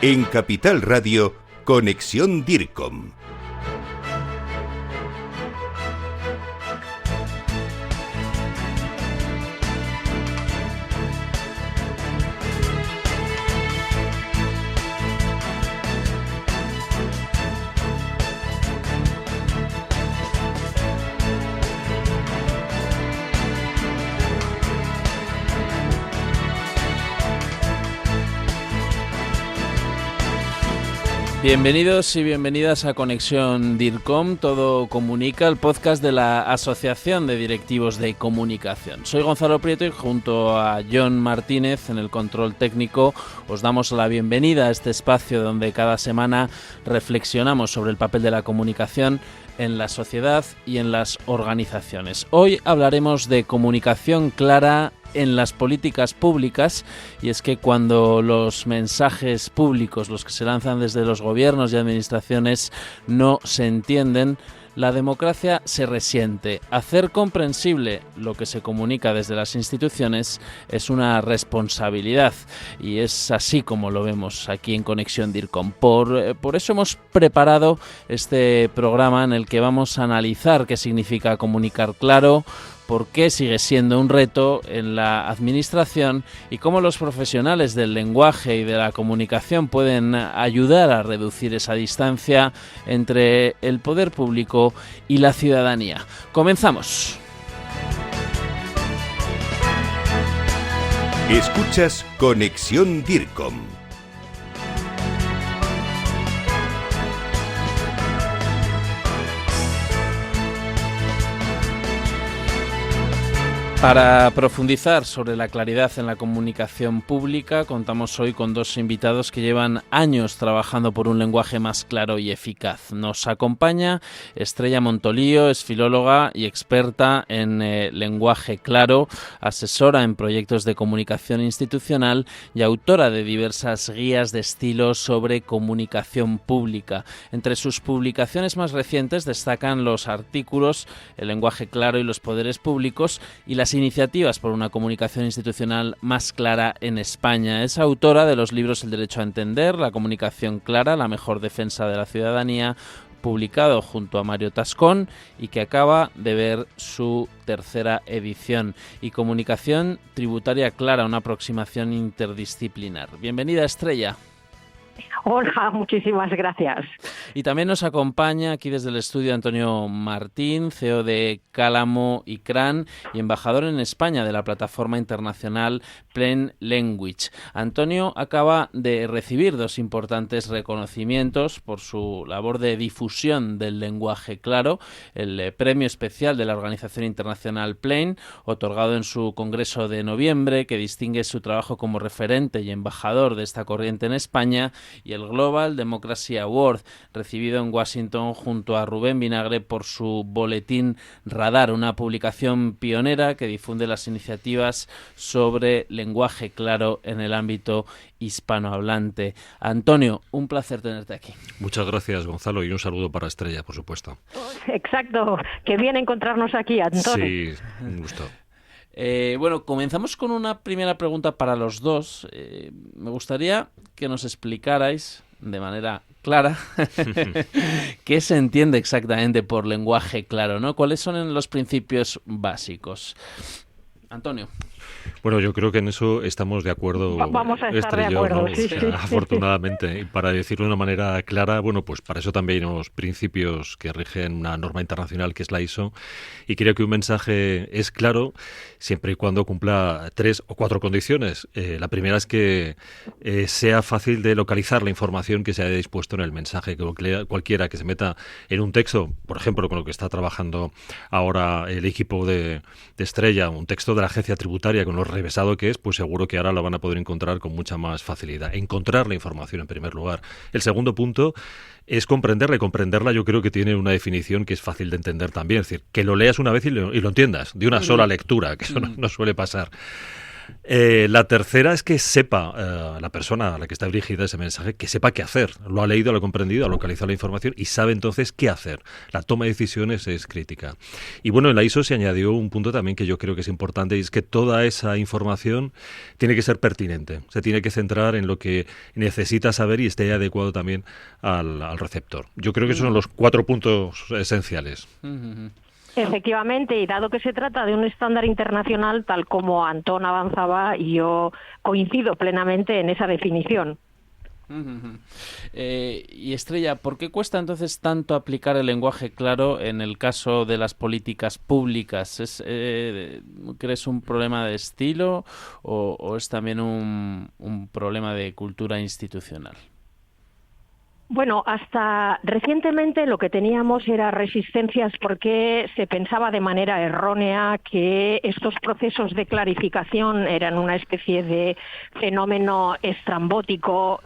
En Capital Radio, Conexión DIRCOM. Bienvenidos y bienvenidas a Conexión DIRCOM, Todo Comunica, el podcast de la Asociación de Directivos de Comunicación. Soy Gonzalo Prieto y junto a John Martínez en el control técnico os damos la bienvenida a este espacio donde cada semana reflexionamos sobre el papel de la comunicación en la sociedad y en las organizaciones. Hoy hablaremos de comunicación clara en las políticas públicas, y es que cuando los mensajes públicos, los que se lanzan desde los gobiernos y administraciones, no se entienden, la democracia se resiente. Hacer comprensible lo que se comunica desde las instituciones es una responsabilidad, y es así como lo vemos aquí en Conexión DIRCOM. Por eso hemos preparado este programa en el que vamos a analizar qué significa comunicar claro, por qué sigue siendo un reto en la administración y cómo los profesionales del lenguaje y de la comunicación pueden ayudar a reducir esa distancia entre el poder público y la ciudadanía. Comenzamos. Escuchas Conexión DIRCOM. Para profundizar sobre la claridad en la comunicación pública, contamos hoy con dos invitados que llevan años trabajando por un lenguaje más claro y eficaz. Nos acompaña Estrella Montolío, es filóloga y experta en lenguaje claro, asesora en proyectos de comunicación institucional y autora de diversas guías de estilo sobre comunicación pública. Entre sus publicaciones más recientes destacan los artículos El lenguaje claro y los poderes públicos y las iniciativas por una comunicación institucional más clara en España. Es autora de los libros El derecho a entender, La comunicación clara, la mejor defensa de la ciudadanía, publicado junto a Mario Tascón y que acaba de ver su tercera edición, y Comunicación tributaria clara, una aproximación interdisciplinar. Bienvenida, Estrella. Hola, muchísimas gracias. Y también nos acompaña aquí desde el estudio Antonio Martín, CEO de Cálamo y CRAN y embajador en España de la plataforma internacional Plain Language. Antonio acaba de recibir dos importantes reconocimientos por su labor de difusión del lenguaje claro: el premio especial de la Organización Internacional Plain, otorgado en su congreso de noviembre, que distingue su trabajo como referente y embajador de esta corriente en España, y el Global Democracy Award, recibido en Washington junto a Rubén Vinagre por su boletín Radar, una publicación pionera que difunde las iniciativas sobre lenguaje claro en el ámbito hispanohablante. Antonio, un placer tenerte aquí. Muchas gracias, Gonzalo, y un saludo para Estrella, por supuesto. Exacto, qué bien encontrarnos aquí, Antonio. Sí, un gusto. Bueno, comenzamos con una primera pregunta para los dos. Me gustaría que nos explicarais de manera clara qué se entiende exactamente por lenguaje claro, ¿no? ¿Cuáles son los principios básicos? Antonio. Bueno, yo creo que en eso estamos de acuerdo. Vamos a estar de acuerdo, sí. Afortunadamente. Y para decirlo de una manera clara, bueno, pues para eso también hay unos principios que rigen una norma internacional que es la ISO, y creo que un mensaje es claro siempre y cuando cumpla 3 o 4 condiciones. La primera es que sea fácil de localizar la información que se haya dispuesto en el mensaje, que cualquiera que se meta en un texto, por ejemplo, con lo que está trabajando ahora el equipo de Estrella, un texto de la agencia tributaria, con lo revesado que es, pues seguro que ahora lo van a poder encontrar con mucha más facilidad. Encontrar la información en primer lugar. El segundo punto es comprenderla, y comprenderla yo creo que tiene una definición que es fácil de entender también, es decir, que lo leas una vez y lo entiendas, de una sola lectura, que eso no suele pasar. La tercera es que sepa la persona a la que está dirigida ese mensaje, que sepa qué hacer. Lo ha leído, lo ha comprendido, ha localizado la información y sabe entonces qué hacer. La toma de decisiones es crítica. Y bueno, en la ISO se añadió un punto también que yo creo que es importante, y es que toda esa información tiene que ser pertinente. Se tiene que centrar en lo que necesita saber y esté adecuado también al receptor. Yo creo que esos son los 4 puntos esenciales. Efectivamente, y dado que se trata de un estándar internacional, tal como Antón avanzaba, yo coincido plenamente en esa definición. Y Estrella, ¿por qué cuesta entonces tanto aplicar el lenguaje claro en el caso de las políticas públicas? ¿Crees un problema de estilo o es también un problema de cultura institucional? Bueno, hasta recientemente lo que teníamos era resistencias porque se pensaba de manera errónea que estos procesos de clarificación eran una especie de fenómeno estrambótico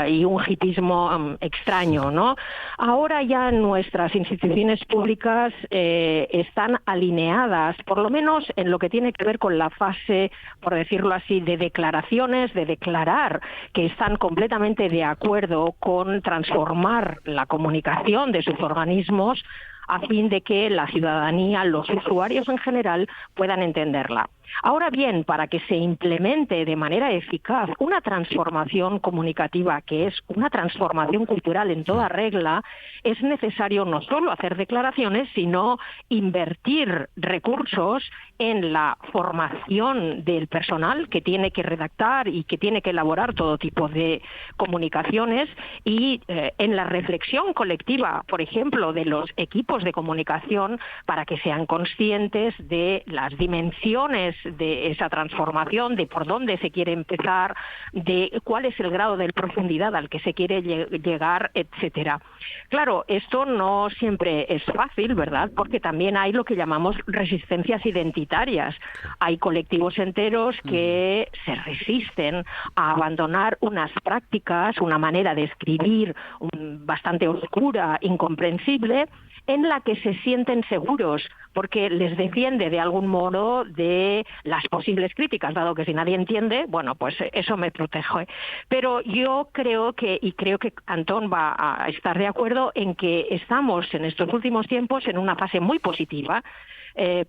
y un hipismo extraño, ¿no? Ahora ya nuestras instituciones públicas están alineadas, por lo menos en lo que tiene que ver con la fase, por decirlo así, de declaraciones, de declarar que están completamente de acuerdo con transformar la comunicación de sus organismos a fin de que la ciudadanía, los usuarios en general, puedan entenderla. Ahora bien, para que se implemente de manera eficaz una transformación comunicativa, que es una transformación cultural en toda regla, es necesario no solo hacer declaraciones, sino invertir recursos en la formación del personal que tiene que redactar y que tiene que elaborar todo tipo de comunicaciones y en la reflexión colectiva, por ejemplo, de los equipos de comunicación para que sean conscientes de las dimensiones de esa transformación, de por dónde se quiere empezar, de cuál es el grado de profundidad al que se quiere llegar, etcétera. Claro, esto no siempre es fácil, ¿verdad? Porque también hay lo que llamamos resistencias identitarias. Hay colectivos enteros que se resisten a abandonar unas prácticas, una manera de escribir bastante oscura, incomprensible, en la que se sienten seguros, porque les defiende de algún modo de las posibles críticas, dado que si nadie entiende, bueno, pues eso me protege. Pero yo creo que, y creo que Antón va a estar de acuerdo, en que estamos en estos últimos tiempos en una fase muy positiva,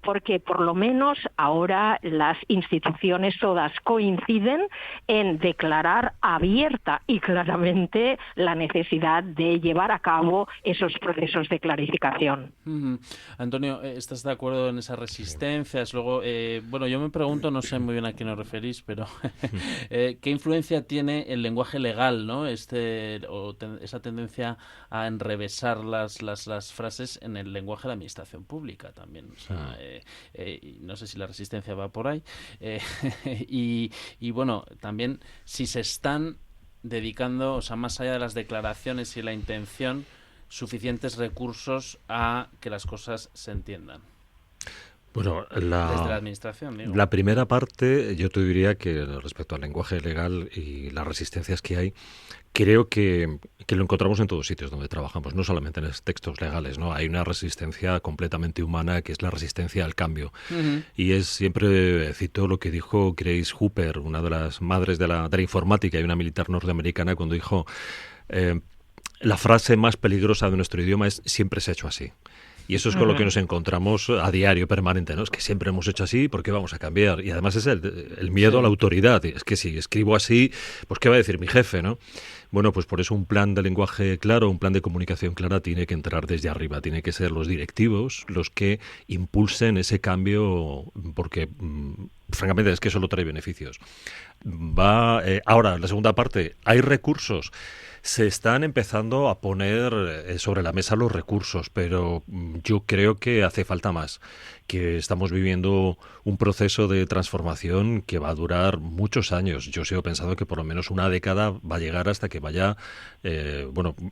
porque por lo menos ahora las instituciones todas coinciden en declarar abierta y claramente la necesidad de llevar a cabo esos procesos de clarificación. Antonio, ¿estás de acuerdo en esas resistencias? Luego, bueno, yo me pregunto, no sé muy bien a quién os referís, pero ¿qué influencia tiene el lenguaje legal, ¿no? Esa tendencia a enrevesar las frases en el lenguaje de la administración pública también. O sea, no sé si la resistencia va por ahí. Y bueno, también si se están dedicando, o sea, más allá de las declaraciones y la intención, suficientes recursos a que las cosas se entiendan. Bueno, desde la administración, digo. La primera parte, yo te diría que respecto al lenguaje legal y las resistencias que hay, creo que lo encontramos en todos sitios donde trabajamos, no solamente en los textos legales, ¿no? Hay una resistencia completamente humana que es la resistencia al cambio. Y es, siempre cito lo que dijo Grace Hooper, una de las madres de la informática y una militar norteamericana, cuando dijo la frase más peligrosa de nuestro idioma es siempre se ha hecho así. Y eso es con lo que nos encontramos a diario, permanente, ¿no? Es que siempre hemos hecho así, ¿por qué vamos a cambiar? Y además es el miedo a la autoridad. Es que si escribo así, pues ¿qué va a decir mi jefe, no? Bueno, pues por eso un plan de lenguaje claro, un plan de comunicación clara tiene que entrar desde arriba. Tiene que ser los directivos los que impulsen ese cambio, porque francamente es que eso lo trae beneficios. Ahora, la segunda parte, ¿hay recursos? Se están empezando a poner sobre la mesa los recursos, pero yo creo que hace falta más, que estamos viviendo un proceso de transformación que va a durar muchos años. Yo sigo pensando que por lo menos una década va a llegar hasta que vaya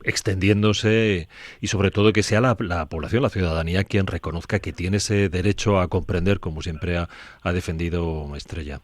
extendiéndose y sobre todo que sea la población, la ciudadanía, quien reconozca que tiene ese derecho a comprender, como siempre ha defendido Estrella.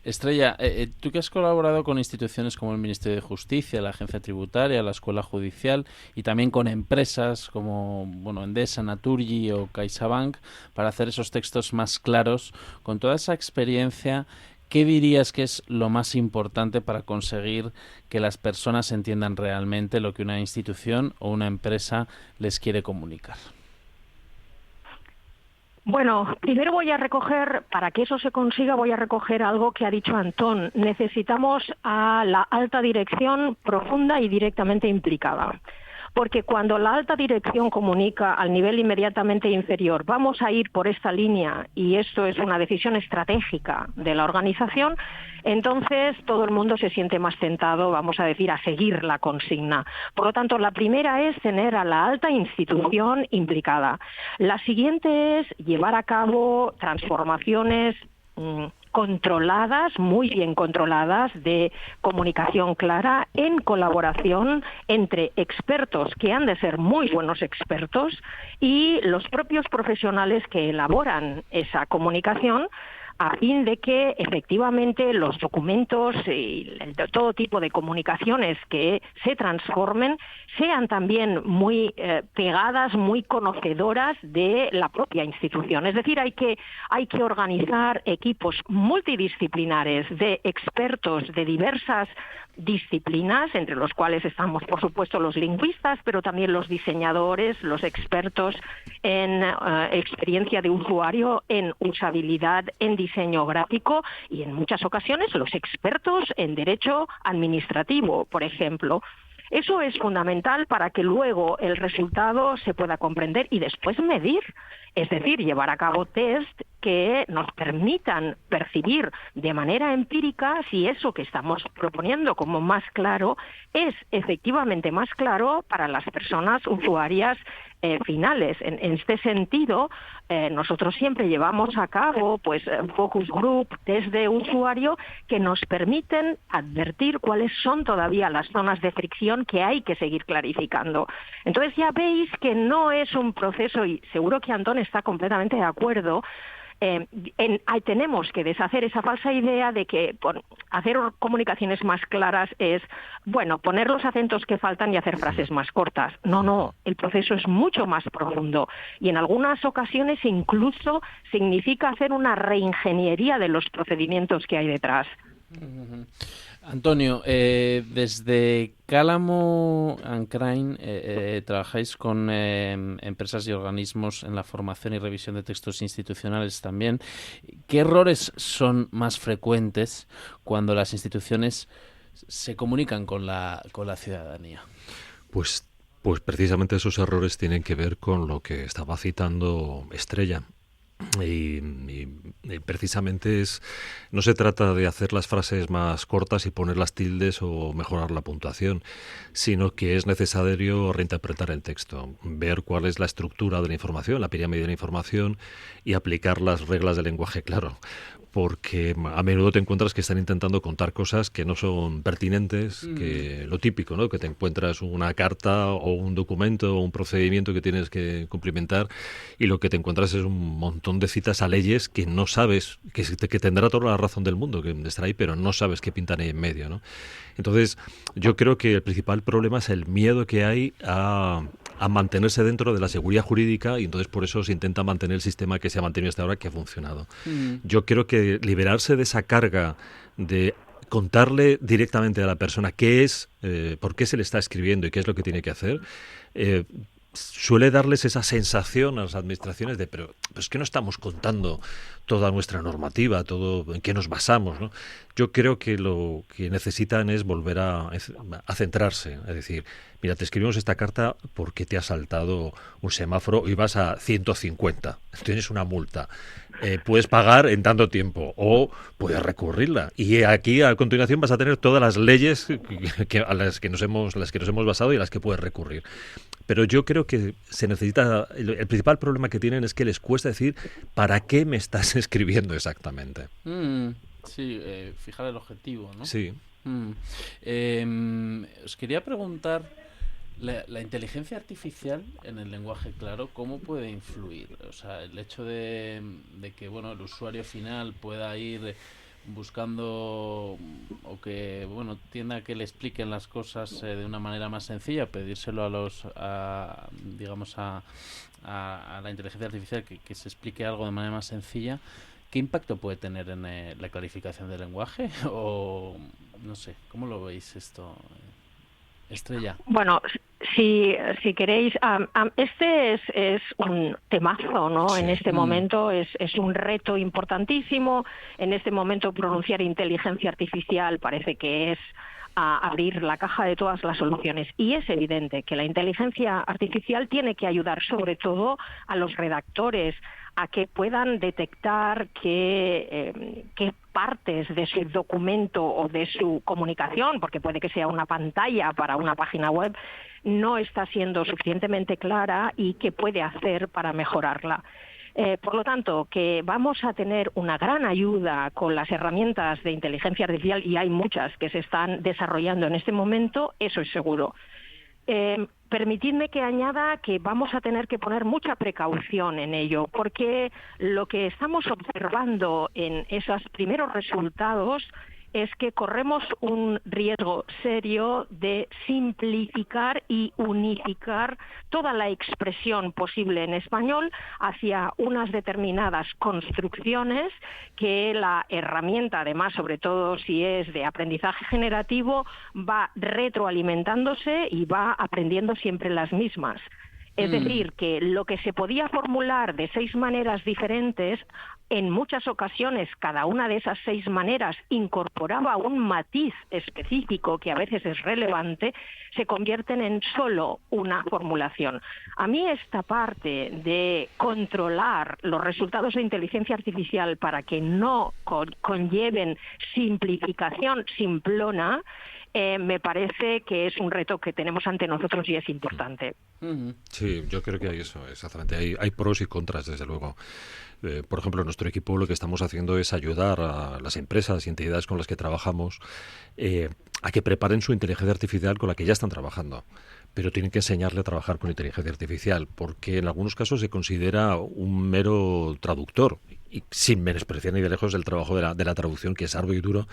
Estrella, tú que has colaborado con instituciones como el Ministerio de Justicia, la Agencia Tributaria, la Escuela Judicial y también con empresas como Endesa, Naturgy o CaixaBank para hacer esos textos más claros, con toda esa experiencia, ¿qué dirías que es lo más importante para conseguir que las personas entiendan realmente lo que una institución o una empresa les quiere comunicar? Bueno, primero para que eso se consiga, voy a recoger algo que ha dicho Antón. Necesitamos a la alta dirección profunda y directamente implicada. Porque cuando la alta dirección comunica al nivel inmediatamente inferior, vamos a ir por esta línea y esto es una decisión estratégica de la organización, entonces todo el mundo se siente más tentado, vamos a decir, a seguir la consigna. Por lo tanto, la primera es tener a la alta institución implicada. La siguiente es llevar a cabo transformaciones controladas, muy bien controladas, de comunicación clara, en colaboración entre expertos, que han de ser muy buenos expertos, y los propios profesionales que elaboran esa comunicación, a fin de que efectivamente los documentos y todo tipo de comunicaciones que se transformen sean también muy pegadas, muy conocedoras de la propia institución. Es decir, hay que organizar equipos multidisciplinares de expertos de diversas disciplinas, entre los cuales estamos, por supuesto, los lingüistas, pero también los diseñadores, los expertos en experiencia de usuario, en usabilidad, en diseño gráfico y, en muchas ocasiones, los expertos en derecho administrativo, por ejemplo. Eso es fundamental para que luego el resultado se pueda comprender y después medir, es decir, llevar a cabo test que nos permitan percibir de manera empírica si eso que estamos proponiendo como más claro es efectivamente más claro para las personas usuarias finales. En este sentido, nosotros siempre llevamos a cabo focus group, test de usuario, que nos permiten advertir cuáles son todavía las zonas de fricción que hay que seguir clarificando. Entonces ya veis que no es un proceso, y seguro que Antón está completamente de acuerdo, tenemos que deshacer esa falsa idea de que hacer comunicaciones más claras es, poner los acentos que faltan y hacer frases más cortas. No, el proceso es mucho más profundo y en algunas ocasiones incluso significa hacer una reingeniería de los procedimientos que hay detrás. Antonio, desde Cálamo and Crane trabajáis con empresas y organismos en la formación y revisión de textos institucionales también. ¿Qué errores son más frecuentes cuando las instituciones se comunican con la ciudadanía? Pues precisamente esos errores tienen que ver con lo que estaba citando Estrella. Y precisamente no se trata de hacer las frases más cortas y poner las tildes o mejorar la puntuación, sino que es necesario reinterpretar el texto, ver cuál es la estructura de la información, la pirámide de la información y aplicar las reglas del lenguaje claro. Porque a menudo te encuentras que están intentando contar cosas que no son pertinentes, que lo típico, ¿no? Que te encuentras una carta o un documento o un procedimiento que tienes que cumplimentar y lo que te encuentras es un montón de citas a leyes que no sabes, que tendrá toda la razón del mundo que estará ahí, pero no sabes qué pintan ahí en medio, ¿no? Entonces, yo creo que el principal problema es el miedo que hay a mantenerse dentro de la seguridad jurídica y entonces por eso se intenta mantener el sistema que se ha mantenido hasta ahora, que ha funcionado. Yo creo que liberarse de esa carga de contarle directamente a la persona qué es, por qué se le está escribiendo y qué es lo que tiene que hacer, suele darles esa sensación a las administraciones de pero es que no estamos contando toda nuestra normativa, todo en qué nos basamos, ¿no? Yo creo que lo que necesitan es volver a centrarse, es decir, mira, te escribimos esta carta porque te ha saltado un semáforo y vas a 150, tienes una multa. Puedes pagar en tanto tiempo o puedes recurrirla. Y aquí a continuación vas a tener todas las leyes a las que nos hemos basado y a las que puedes recurrir. Pero yo creo que se necesita, el principal problema que tienen es que les cuesta decir ¿para qué me estás escribiendo exactamente? Sí, fijar el objetivo, ¿no? Sí. Os quería preguntar, La inteligencia artificial en el lenguaje claro, ¿cómo puede influir? O sea, el hecho de que bueno, el usuario final pueda ir buscando o que bueno tienda a que le expliquen las cosas de una manera más sencilla, pedírselo digamos a la inteligencia artificial que se explique algo de manera más sencilla. ¿Qué impacto puede tener en la clarificación del lenguaje? O no sé, ¿cómo lo veis esto, Estrella? Bueno, si queréis, este es un temazo, ¿no? Sí. En este momento es un reto importantísimo. En este momento pronunciar inteligencia artificial parece que es abrir la caja de todas las soluciones. Y es evidente que la inteligencia artificial tiene que ayudar sobre todo a los redactores a que puedan detectar qué partes de su documento o de su comunicación, porque puede que sea una pantalla para una página web, no está siendo suficientemente clara y qué puede hacer para mejorarla. Por lo tanto, que vamos a tener una gran ayuda con las herramientas de inteligencia artificial, y hay muchas que se están desarrollando en este momento, eso es seguro. Permitidme que añada que vamos a tener que poner mucha precaución en ello, porque lo que estamos observando en esos primeros resultados es que corremos un riesgo serio de simplificar y unificar toda la expresión posible en español hacia unas determinadas construcciones que la herramienta, además, sobre todo si es de aprendizaje generativo, va retroalimentándose y va aprendiendo siempre las mismas. Es decir, que lo que se podía formular de 6 maneras diferentes, en muchas ocasiones cada una de esas 6 maneras incorporaba un matiz específico que a veces es relevante, se convierten en solo una formulación. A mí esta parte de controlar los resultados de inteligencia artificial para que no conlleven simplificación simplona, me parece que es un reto que tenemos ante nosotros y es importante. Sí, yo creo que hay eso, exactamente. Hay pros y contras, desde luego. Por ejemplo, en nuestro equipo lo que estamos haciendo es ayudar a las empresas y entidades con las que trabajamos a que preparen su inteligencia artificial con la que ya están trabajando. Pero tienen que enseñarle a trabajar con inteligencia artificial, porque en algunos casos se considera un mero traductor, y sin menospreciar ni de lejos el trabajo de la traducción, que es arduo y duro.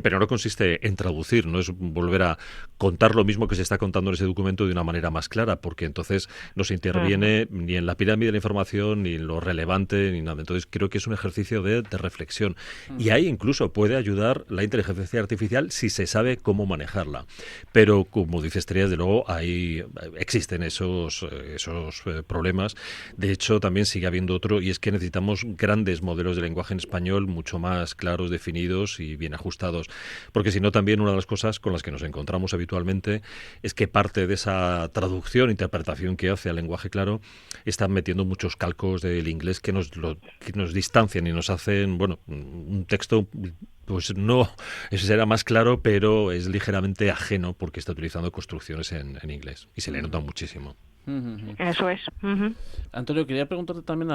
Pero no consiste en traducir, no es volver a contar lo mismo que se está contando en ese documento de una manera más clara, porque entonces no se interviene ni en la pirámide de la información, ni en lo relevante, ni nada. Entonces creo que es un ejercicio de reflexión. Y ahí incluso puede ayudar la inteligencia artificial si se sabe cómo manejarla. Pero, como dice Estrella, desde luego existen esos problemas. De hecho, también sigue habiendo otro, y es que necesitamos grandes modelos de lenguaje en español mucho más claros, definidos y bien ajustados. Porque si no, también una de las cosas con las que nos encontramos habitualmente es que parte de esa traducción, interpretación que hace al lenguaje claro, están metiendo muchos calcos del inglés que nos distancian y nos hacen, bueno, un texto, pues no, eso será más claro, pero es ligeramente ajeno porque está utilizando construcciones en inglés y se le nota muchísimo. Eso es. Antonio, quería preguntarte también,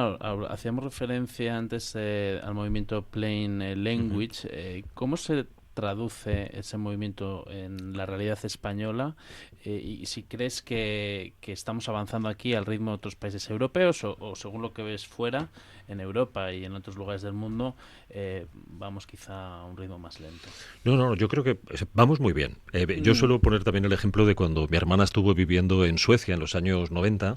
hacíamos referencia antes al movimiento Plain Language, ¿cómo se traduce ese movimiento en la realidad española? Y si crees que estamos avanzando aquí al ritmo de otros países europeos o según lo que ves fuera, en Europa y en otros lugares del mundo, vamos quizá a un ritmo más lento. No, yo creo que vamos muy bien. Yo suelo poner también el ejemplo de cuando mi hermana estuvo viviendo en Suecia en los años 90,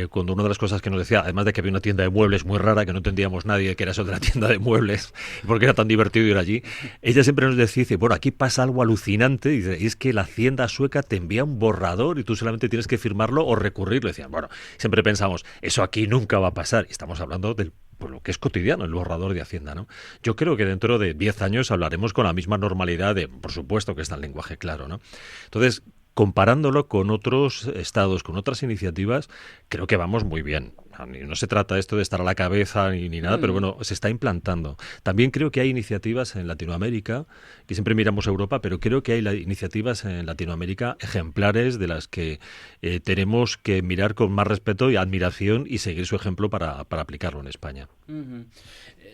cuando una de las cosas que nos decía, además de que había una tienda de muebles muy rara, que no entendíamos nadie que era eso de la tienda de muebles, porque era tan divertido ir allí, ella siempre nos decía, bueno, aquí pasa algo alucinante, y es que la hacienda sueca te envía un borrador y tú solamente tienes que firmarlo o recurrirlo. Decían, bueno, siempre pensamos, eso aquí nunca va a pasar. Y estamos hablando por lo que es cotidiano, el borrador de Hacienda, ¿no? Yo creo que dentro de 10 años hablaremos con la misma normalidad por supuesto que está el lenguaje claro, ¿no? Entonces, comparándolo con otros estados, con otras iniciativas, creo que vamos muy bien. no se trata esto de estar a la cabeza ni nada, pero bueno, se está implantando. También creo que hay iniciativas en Latinoamérica, que siempre miramos a Europa, pero creo que hay iniciativas en Latinoamérica ejemplares de las que tenemos que mirar con más respeto y admiración y seguir su ejemplo para aplicarlo en España.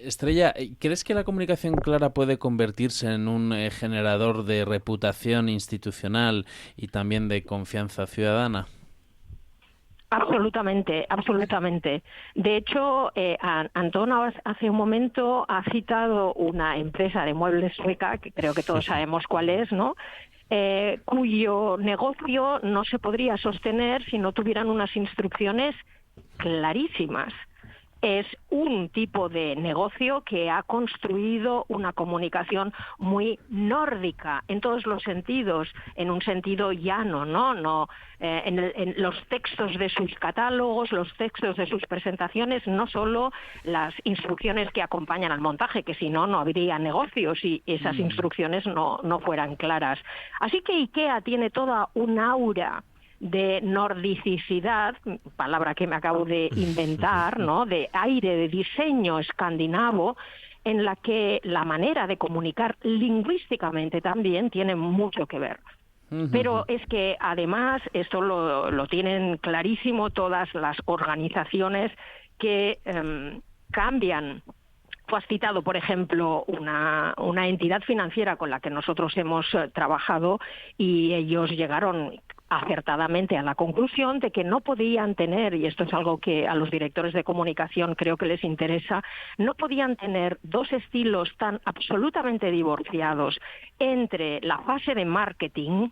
Estrella, ¿crees que la comunicación clara puede convertirse en un generador de reputación institucional y también de confianza ciudadana? Absolutamente, absolutamente. De hecho, Antón hace un momento ha citado una empresa de muebles sueca, que creo que todos sabemos cuál es, ¿no? Cuyo negocio no se podría sostener si no tuvieran unas instrucciones clarísimas. Es un tipo de negocio que ha construido una comunicación muy nórdica en todos los sentidos, en un sentido llano, ¿no? En los textos de sus catálogos, los textos de sus presentaciones, no solo las instrucciones que acompañan al montaje, que si no, no habría negocio si esas instrucciones no fueran claras. Así que IKEA tiene toda un aura de nordicidad, palabra que me acabo de inventar, ¿no? De aire, de diseño escandinavo, en la que la manera de comunicar lingüísticamente también tiene mucho que ver. Pero es que además esto lo tienen clarísimo todas las organizaciones que cambian. Tú has citado, por ejemplo, una entidad financiera con la que nosotros hemos trabajado y ellos llegaron acertadamente a la conclusión de que no podían tener, y esto es algo que a los directores de comunicación creo que les interesa, no podían tener dos estilos tan absolutamente divorciados entre la fase de marketing,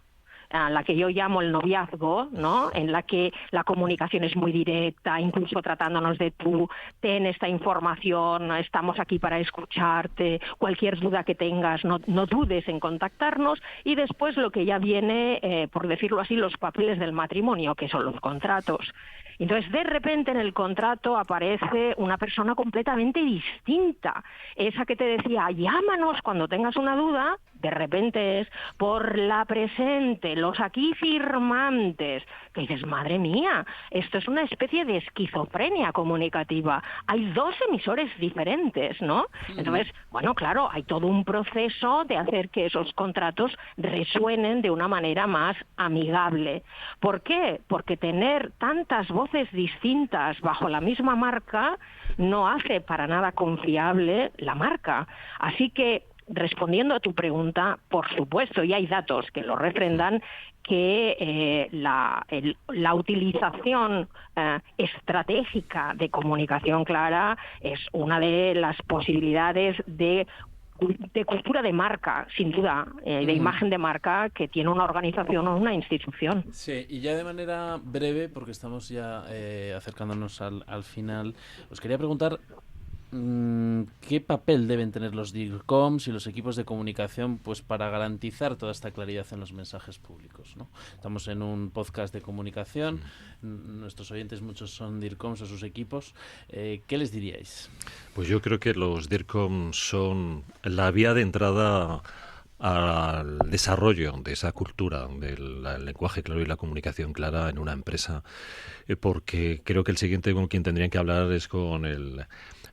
a la que yo llamo el noviazgo, ¿no? En la que la comunicación es muy directa, incluso tratándonos de tú, ten esta información, estamos aquí para escucharte, cualquier duda que tengas, no dudes en contactarnos, y después lo que ya viene, por decirlo así, los papeles del matrimonio, que son los contratos. Entonces, de repente en el contrato aparece una persona completamente distinta. Esa que te decía, llámanos cuando tengas una duda, de repente es por la presente, los aquí firmantes. Que dices, madre mía, esto es una especie de esquizofrenia comunicativa. Hay dos emisores diferentes, ¿no? Entonces, bueno, claro, hay todo un proceso de hacer que esos contratos resuenen de una manera más amigable. ¿Por qué? Porque tener tantas voces distintas bajo la misma marca no hace para nada confiable la marca. Así que, respondiendo a tu pregunta, por supuesto, y hay datos que lo refrendan, que la utilización estratégica de comunicación clara es una de las posibilidades de cultura de marca, sin duda, de imagen de marca que tiene una organización o una institución. Sí, y ya de manera breve, porque estamos ya acercándonos al final, os quería preguntar ¿qué papel deben tener los DIRCOMs y los equipos de comunicación pues para garantizar toda esta claridad en los mensajes públicos, ¿no? Estamos en un podcast de comunicación, nuestros oyentes muchos son DIRCOMs o sus equipos. ¿Qué les diríais? Pues yo creo que los DIRCOMs son la vía de entrada al desarrollo de esa cultura del lenguaje claro y la comunicación clara en una empresa, porque creo que el siguiente con quien tendrían que hablar es con el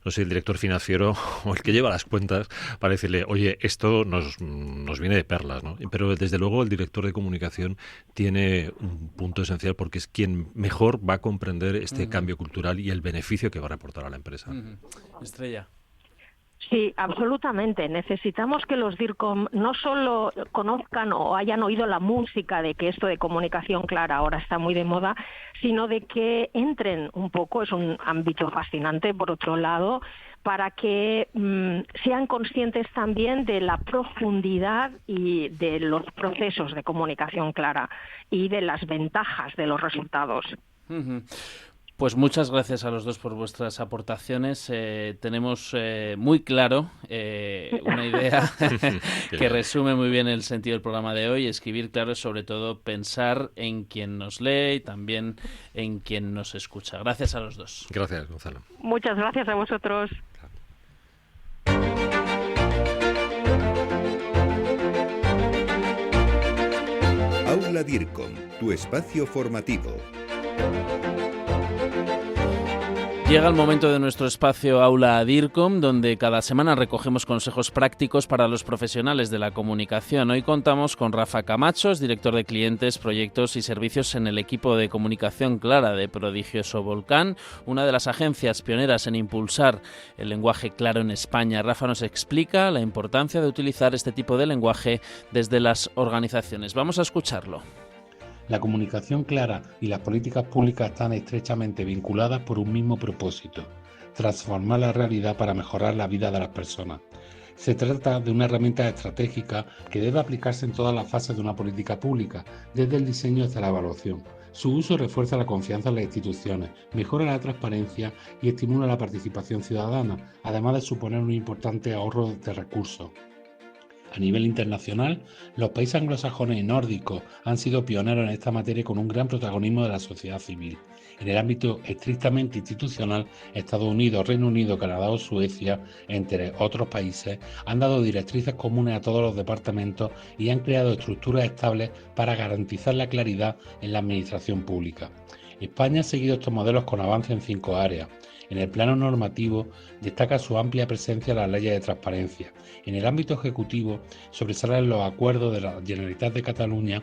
director financiero o el que lleva las cuentas para decirle, oye, esto nos viene de perlas, ¿no? Pero desde luego el director de comunicación tiene un punto esencial porque es quien mejor va a comprender este cambio cultural y el beneficio que va a reportar a la empresa. Estrella. Sí, absolutamente. Necesitamos que los DIRCOM no solo conozcan o hayan oído la música de que esto de comunicación clara ahora está muy de moda, sino de que entren un poco, es un ámbito fascinante por otro lado, para que sean conscientes también de la profundidad y de los procesos de comunicación clara y de las ventajas de los resultados. Pues muchas gracias a los dos por vuestras aportaciones. Tenemos muy claro una idea que resume muy bien el sentido del programa de hoy. Escribir claro es sobre todo pensar en quien nos lee y también en quien nos escucha. Gracias a los dos. Gracias, Gonzalo. Muchas gracias a vosotros. Aula DIRCOM, tu espacio formativo. Llega el momento de nuestro espacio Aula DIRCOM, donde cada semana recogemos consejos prácticos para los profesionales de la comunicación. Hoy contamos con Rafa Camacho, director de clientes, proyectos y servicios en el equipo de comunicación clara de Prodigioso Volcán, una de las agencias pioneras en impulsar el lenguaje claro en España. Rafa nos explica la importancia de utilizar este tipo de lenguaje desde las organizaciones. Vamos a escucharlo. La comunicación clara y las políticas públicas están estrechamente vinculadas por un mismo propósito: transformar la realidad para mejorar la vida de las personas. Se trata de una herramienta estratégica que debe aplicarse en todas las fases de una política pública, desde el diseño hasta la evaluación. Su uso refuerza la confianza en las instituciones, mejora la transparencia y estimula la participación ciudadana, además de suponer un importante ahorro de recursos. A nivel internacional, los países anglosajones y nórdicos han sido pioneros en esta materia con un gran protagonismo de la sociedad civil. En el ámbito estrictamente institucional, Estados Unidos, Reino Unido, Canadá o Suecia, entre otros países, han dado directrices comunes a todos los departamentos y han creado estructuras estables para garantizar la claridad en la administración pública. España ha seguido estos modelos con avance en 5 áreas. En el plano normativo destaca su amplia presencia en las leyes de transparencia. En el ámbito ejecutivo sobresalen los acuerdos de la Generalitat de Cataluña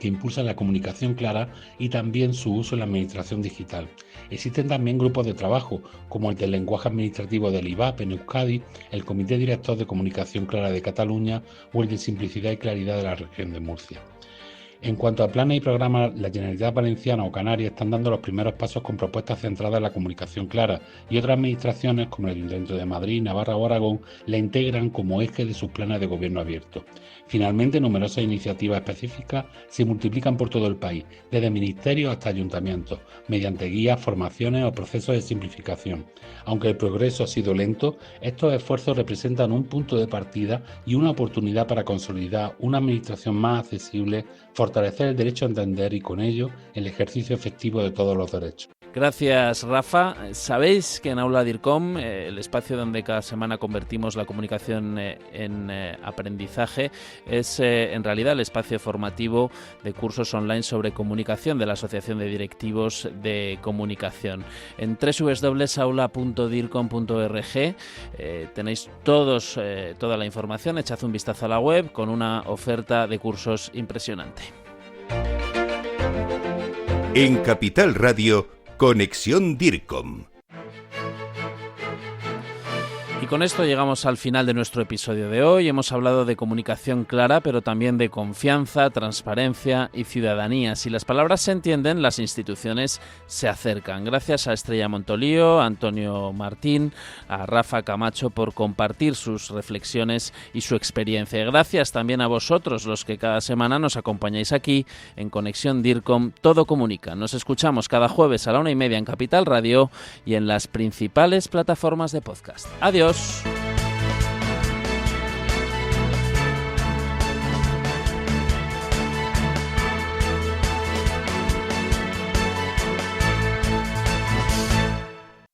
que impulsan la comunicación clara y también su uso en la administración digital. Existen también grupos de trabajo, como el del lenguaje administrativo del IVAP en Euskadi, el Comité Director de Comunicación Clara de Cataluña o el de Simplicidad y Claridad de la región de Murcia. En cuanto a planes y programas, la Generalitat Valenciana o Canarias están dando los primeros pasos con propuestas centradas en la comunicación clara, y otras administraciones, como el Ayuntamiento de Madrid, Navarra o Aragón, la integran como eje de sus planes de gobierno abierto. Finalmente, numerosas iniciativas específicas se multiplican por todo el país, desde ministerios hasta ayuntamientos, mediante guías, formaciones o procesos de simplificación. Aunque el progreso ha sido lento, estos esfuerzos representan un punto de partida y una oportunidad para consolidar una administración más accesible, fortalecer el derecho a entender y con ello el ejercicio efectivo de todos los derechos. Gracias, Rafa. Sabéis que en Aula DIRCOM, el espacio donde cada semana convertimos la comunicación en aprendizaje, es en realidad el espacio formativo de cursos online sobre comunicación de la Asociación de Directivos de Comunicación. En www.aula.dircom.org tenéis toda la información. Echad un vistazo a la web con una oferta de cursos impresionante. En Capital Radio, Conexión DIRCOM. Y con esto llegamos al final de nuestro episodio de hoy. Hemos hablado de comunicación clara, pero también de confianza, transparencia y ciudadanía. Si las palabras se entienden, las instituciones se acercan. Gracias a Estrella Montolío, a Antonio Martín, a Rafa Camacho por compartir sus reflexiones y su experiencia. Y gracias también a vosotros, los que cada semana nos acompañáis aquí en Conexión DIRCOM. Todo comunica. Nos escuchamos cada jueves a la 1:30 en Capital Radio y en las principales plataformas de podcast. Adiós.